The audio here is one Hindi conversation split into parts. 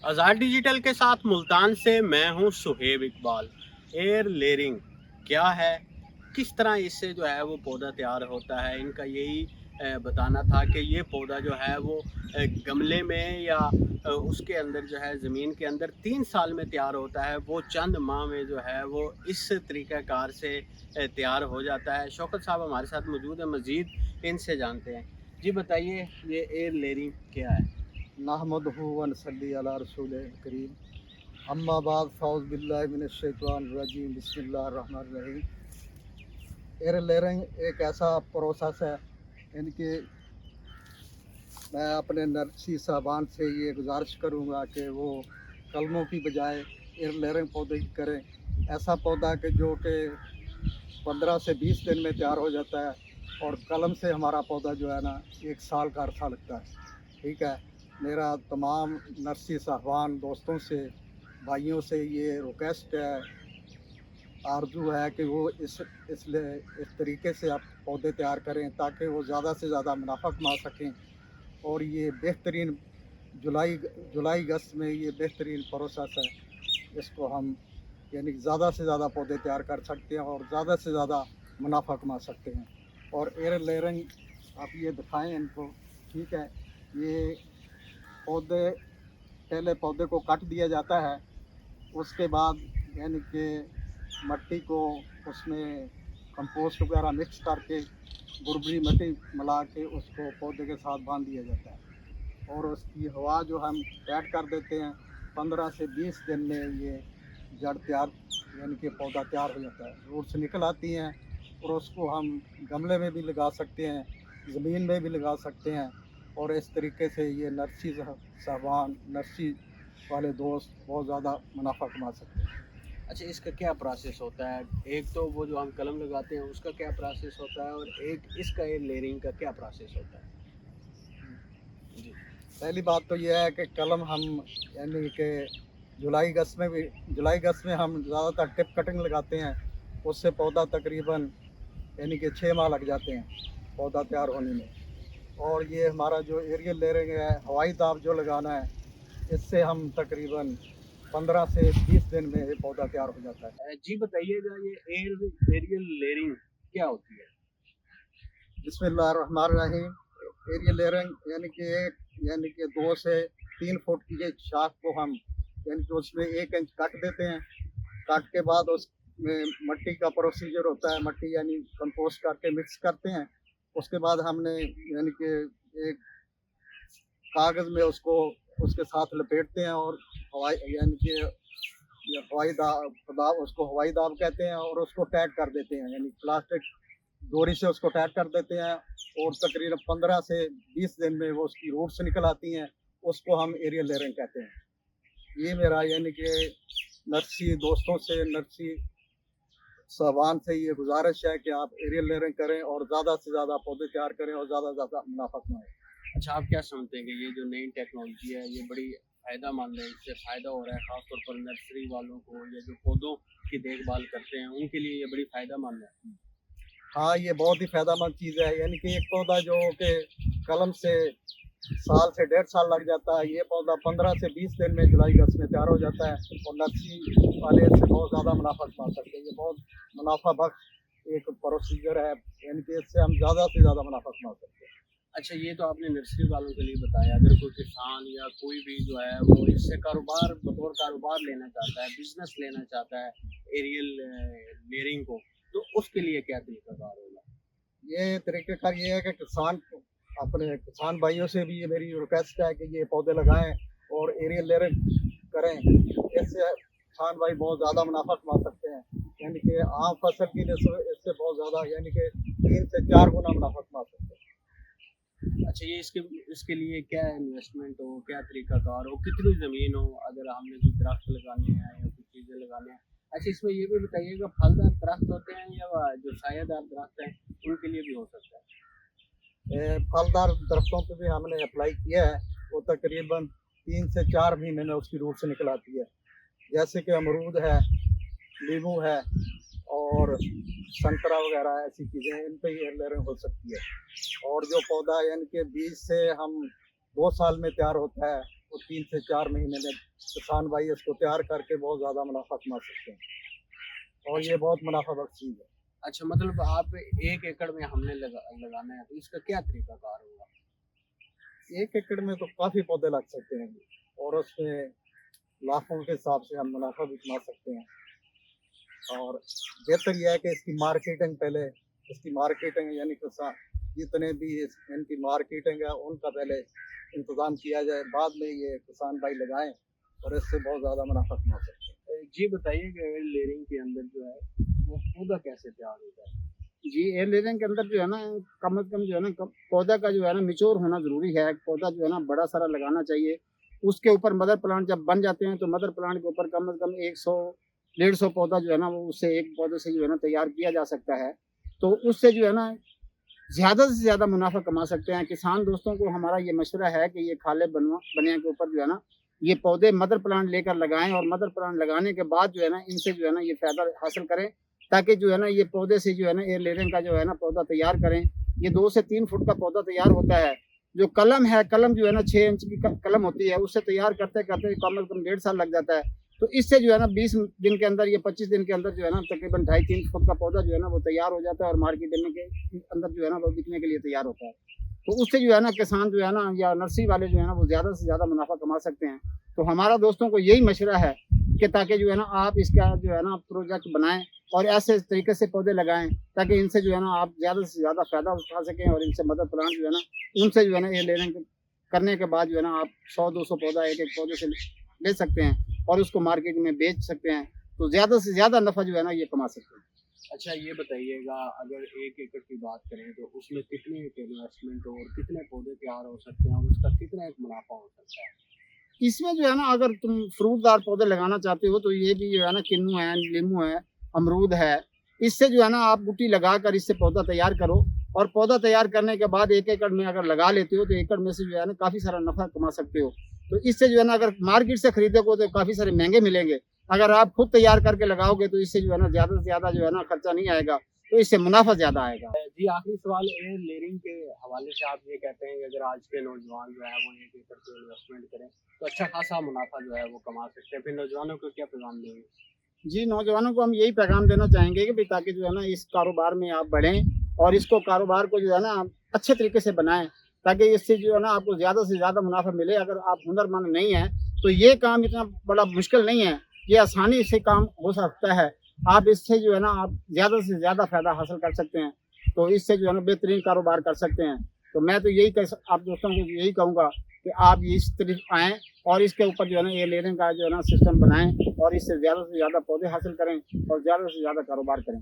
आज़ाद डिजिटल के साथ मुल्तान से मैं हूं सुहेब इकबाल। एयर लेयरिंग क्या है, किस तरह इससे जो है वो पौधा तैयार होता है, इनका यही बताना था कि ये पौधा जो है वो गमले में या उसके अंदर जो है ज़मीन के अंदर 3 साल में तैयार होता है। वो चंद माह में जो है वो इस तरीक़ाकार से तैयार हो जाता है। शौकत साहब हमारे साथ मौजूद है, मज़ीद इनसे जानते हैं। जी बताइए, ये एयर लेयरिंग क्या है? नहमदहु व नसल्ली अला रसूलिल करीम अम्मा बाद फ़ाउज़ बिल्लाहि मिनश शैतानिर रजीम बिस्मिल्लाहिर रहमानिर रहीम। एयर लेयरिंग एक ऐसा प्रोसेस है, इनकी मैं अपने नर्सरी साहबान से ये गुजारिश करूँगा कि वो कलमों की बजाय एयर लेयरिंग पौधे की करें। ऐसा पौधा कि जो कि 15 से 20 दिन में तैयार हो जाता है, और कलम से हमारा पौधा जो है ना 1 साल का अरसा लगता है। ठीक है, मेरा तमाम नर्सरी साहबान दोस्तों से, भाइयों से ये रिक्वेस्ट है, आरज़ू है कि वो इस तरीके से आप पौधे तैयार करें ताकि वो ज़्यादा से ज़्यादा मुनाफ़ा कमा सकें। और ये बेहतरीन जुलाई जुलाई अगस्त में ये बेहतरीन प्रोसेस है। इसको हम यानी ज़्यादा से ज़्यादा पौधे तैयार कर सकते हैं और ज़्यादा से ज़्यादा मुनाफा कमा सकते हैं। और एयर लेयरिंग आप ये दिखाएं इनको। ठीक है, ये पौधे, पहले पौधे को काट दिया जाता है, उसके बाद यानी कि मट्टी को उसमें कंपोस्ट वगैरह मिक्स करके बुरबरी मिट्टी मिला के उसको पौधे के साथ बांध दिया जाता है, और उसकी हवा जो हम ऐड कर देते हैं। 15 से 20 दिन में ये जड़ तैयार यानी कि पौधा तैयार हो जाता है, रूट्स निकल आती हैं, और उसको हम गमले में भी लगा सकते हैं, ज़मीन में भी लगा सकते हैं। और इस तरीके से ये नर्सरी साहबान, नर्सरी वाले दोस्त बहुत ज़्यादा मुनाफा कमा सकते हैं। अच्छा, इसका क्या प्रोसेस होता है? एक तो वो जो हम कलम लगाते हैं उसका क्या प्रोसेस होता है, और एक इसका एयर लेयरिंग का क्या प्रोसेस होता है? जी। पहली बात तो यह है कि कलम हम यानी कि जुलाई अगस्त में हम ज़्यादातर टिप कटिंग लगाते हैं। उससे पौधा तकरीबन यानी कि 6 माह लग जाते हैं पौधा तैयार होने में। और ये हमारा जो एरियल लेयरिंग है, हवाई दाब जो लगाना है, इससे हम तकरीबन 15 से 20 दिन में ये पौधा तैयार हो जाता है। जी बताइएगा, ये एरियल लेयरिंग क्या होती है? बिस्मिल्लाहिर्रहमानिर्रहीम। एरियल लेयरिंग यानी कि 2 से 3 फुट की ये शाख को हम यानी कि उसमें 1 इंच काट देते हैं। काट के बाद उसमें मट्टी का प्रोसीजर होता है, मट्टी यानी कंपोस्ट करके मिक्स करते हैं। उसके बाद हमने यानी कि एक कागज़ में उसको उसके साथ लपेटते हैं, और हवाई यानी कि ये हवाई दाब उसको हवाई दाब कहते हैं, और उसको टैग कर देते हैं, यानी प्लास्टिक डोरी से उसको टैग कर देते हैं। और तकरीबन 15 से 20 दिन में वो उसकी रूट्स निकल आती हैं, उसको हम एरियल लेयरिंग कहते हैं। ये मेरा यानी कि नर्सरी दोस्तों से, नर्सरी साहबान से ये गुजारिश है कि आप एरियल लेयरिंग करें और ज़्यादा से ज़्यादा पौधे तैयार करें और ज़्यादा से ज़्यादा मुनाफा कमाएं। अच्छा, आप क्या समझते हैं कि ये जो नई टेक्नोलॉजी है ये बड़ी फ़ायदेमंद है, इससे फ़ायदा हो रहा है ख़ासतौर पर नर्सरी वालों को या जो पौधों की देखभाल करते हैं उनके लिए ये बड़ी फ़ायदेमंद है? हाँ, ये बहुत ही फ़ायदेमंद चीज़ है, यानी कि एक पौधा जो कि कलम से साल से 1.5 साल लग जाता है, ये पौधा 15 से 20 दिन में जुलाई अगस्त में तैयार हो जाता है, और नर्सरी वाले इससे बहुत ज़्यादा मुनाफा कमा सकते हैं। ये बहुत मुनाफा बख्श एक प्रोसीजर है, यानी कि इससे हम ज़्यादा से ज़्यादा मुनाफा कमा सकते हैं। अच्छा, ये तो आपने नर्सरी वालों के लिए बताया। अगर कोई किसान या कोई भी जो है वो इससे कारोबार बतौर कारोबार लेना चाहता है, बिज़नेस लेना चाहता है एरियल लेयरिंग को, तो उसके लिए क्या तरीकाकार होगा? ये तरीक़ेकार ये है कि अपने किसान भाइयों से भी ये मेरी रिक्वेस्ट है कि ये पौधे लगाएँ और एरियल लेयरिंग करें। इससे किसान भाई बहुत ज़्यादा मुनाफ़ा कमा सकते हैं। यानी कि आम फसल की नस्बत इससे बहुत ज़्यादा यानी कि 3 से 4 गुना मुनाफ़ा कमा सकते हैं। अच्छा, ये इसके इसके लिए क्या इन्वेस्टमेंट हो, क्या तरीकाकार हो, कितनी ज़मीन हो, अगर हमने कोई दरख्त लगाने हैं या कुछ चीज़ें लगाने हैं? अच्छा, इसमें ये भी बताइएगा, फलदार दरख्त होते हैं या जो सायादार दरख्त हैं, उनके लिए भी हो सकता है? फलदार दरख्तों पे भी हमने अप्लाई किया है, वो तकरीबन 3 से 4 महीने में उसकी रूट से निकल आती है। जैसे कि अमरूद है, नींबू है, और संतरा वगैरह ऐसी चीज़ें, इन पे एयर लेयरिंग हो सकती है। और जो पौधा यानी कि बीज से हम 2 साल में तैयार होता है, वो 3 से 4 महीने में किसान भाई इसको तैयार करके बहुत ज़्यादा मुनाफा कमा सकते हैं और ये बहुत मुनाफा बख्श चीज़ है। अच्छा, मतलब आप 1 एकड़ में हमने लगाना है, तो इसका क्या तरीकाकार होगा? 1 एकड़ में तो काफ़ी पौधे लग सकते हैं और उसमें लाखों के हिसाब से हम मुनाफा भी कमा सकते हैं। और बेहतर यह है कि इसकी मार्केटिंग यानी किसान जितने भी इनकी मार्केटिंग है उनका पहले इंतज़ाम किया जाए, बाद में ये किसान भाई लगाएं और इससे बहुत ज़्यादा मुनाफा कमा सकते हैं। जी बताइए कि एयर लेयरिंग के अंदर जो है वो पौधा कैसे तैयार होता है? जी, एयर लेयरिंग के अंदर जो है ना कम से कम जो है ना पौधा का जो है ना मैच्योर होना ज़रूरी है। पौधा जो है ना बड़ा सारा लगाना चाहिए। उसके ऊपर मदर प्लांट जब बन जाते हैं तो मदर प्लांट के ऊपर कम से कम 100 150 पौधा जो है ना वो उससे एक पौधे से जो है ना तैयार किया जा सकता है। तो उससे जो है ना ज़्यादा से ज़्यादा मुनाफ़ा कमा सकते हैं। किसान दोस्तों को हमारा ये मशवरा है कि ये खाले बनिया के ऊपर जो है ना ये पौधे मदर प्लांट लेकर लगाएँ और मदर प्लांट लगाने के बाद जो है ना इनसे जो है ना ये फ़ायदा हासिल करें, ताकि जो है ना ये पौधे से जो है ना एयर लेयरिंग का जो है ना पौधा तैयार करें। ये 2 से 3 फुट का पौधा तैयार होता है। जो कलम है, कलम जो है ना 6 इंच की कलम होती है, उससे तैयार करते-करते कम से कम 1.5 साल लग जाता है। तो इससे जो है ना 20 दिन के अंदर या 25 दिन के अंदर जो है ना तकरीबन 2.5-3 फुट का पौधा जो है ना वो तैयार हो जाता है और मार्केट में के अंदर जो है ना वो बिकने के लिए तैयार होता है। तो उससे जो है ना किसान जो है ना या नर्सरी वाले जो है ना वो ज़्यादा से ज़्यादा मुनाफ़ा कमा सकते हैं। तो हमारा दोस्तों को यही मशवरा है कि ताकि जो है ना आप इसका जो है ना प्रोजेक्ट बनाएँ और ऐसे तरीके से पौधे लगाएँ ताकि इनसे जो है ना आप ज़्यादा से ज़्यादा फ़ायदा उठा सकें और इनसे मदर प्लांट जो है ना उनसे जो है ना एयर लेयरिंग करने के बाद जो है ना आप 100-200 पौधा एक-एक पौधे से ले सकते हैं और उसको मार्केट में बेच सकते हैं। तो ज़्यादा से ज़्यादा नफ़ा जो है ना ये कमा सकते हैं। अच्छा, ये बताइएगा, अगर 1 एकड़ की बात करें तो उसमें कितने की इन्वेस्टमेंट और कितने पौधे तैयार हो सकते हैं और उसका कितना एक मुनाफा हो सकता है? इसमें जो है ना अगर तुम फ्रूटदार पौधे लगाना चाहते हो तो ये भी जो है ना किन्नू है, नींबू है, अमरूद है। इससे जो है ना आप गुट्टी लगाकर इससे पौधा तैयार करो और पौधा तैयार करने के बाद 1 एकड़ में अगर लगा लेते हो तो एकड़ में से जो है ना काफ़ी सारा नफ़ा कमा सकते हो। तो इससे जो है ना अगर मार्केट से खरीदोगे तो काफ़ी सारे महँगे मिलेंगे। अगर आप खुद तैयार करके लगाओगे तो इससे जो है ना ज़्यादा से ज़्यादा जो है ना खर्चा नहीं आएगा, तो इससे मुनाफ़ा ज़्यादा आएगा। जी, आखिरी सवाल एयर लेयरिंग के हवाले से आप ये कहते हैं कि अगर आज के नौजवान जो है वो 1 एकड़ पे इन्वेस्टमेंट करें तो अच्छा खासा मुनाफा जो है वो कमा सकते हैं। फिर नौजवानों को क्या पैगाम देंगे? जी, नौजवानों को हम यही पैगाम देना चाहेंगे कि भई ताकि जो है ना इस कारोबार में आप बढ़ें और इसको कारोबार को जो है ना आप अच्छे तरीके से बनाएँ, ताकि इससे जो है ना आपको ज़्यादा से ज़्यादा मुनाफ़ा मिले। अगर आप हुनरमंद नहीं हैं, तो ये काम इतना बड़ा मुश्किल नहीं है, ये आसानी से काम हो सकता है। आप इससे जो है ना आप ज़्यादा से ज़्यादा फ़ायदा हासिल कर सकते हैं, तो इससे जो है ना बेहतरीन कारोबार कर सकते हैं। तो मैं तो यही आप दोस्तों को यही कहूँगा कि आप इस तरफ आएँ और इसके ऊपर जो है ना एयर लेयरिंग का जो है ना सिस्टम बनाएँ और इससे ज़्यादा से ज़्यादा पौधे हासिल करें और ज़्यादा से ज़्यादा कारोबार करें।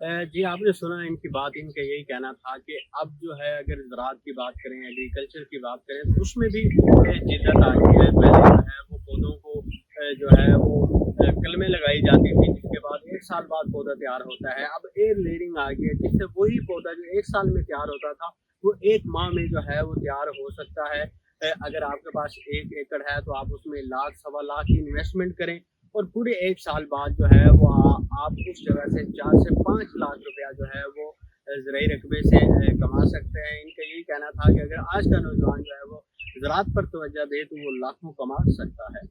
जी, आपने सुना इनकी बात, इनका यही कहना था कि अब जो है अगर ज़राअत की बात करें, एग्रीकल्चर की बात करें तो उसमें भी जिद्दत आ गई है। पहले जो है वो पौधों को जो है वो कलमें लगाई जाती थी, जिसके बाद 1 साल बाद पौधा तैयार होता है। अब एयर लेयरिंग आ गई है, जिससे वही पौधा जो 1 साल में तैयार होता था वो 1 माह में जो है वो तैयार हो सकता है। अगर आपके पास 1 एकड़ है तो आप उसमें लाख, सवा लाख की इन्वेस्टमेंट करें और पूरे 1 साल बाद जो है वो आप उस जगह से 4 से 5 लाख रुपया जो है वो ज़राई रकबे से कमा सकते हैं। इनका यही कहना था कि अगर आज का नौजवान जो है वो ज़राअत पर तवज्जो दे तो वो लाखों कमा सकता है।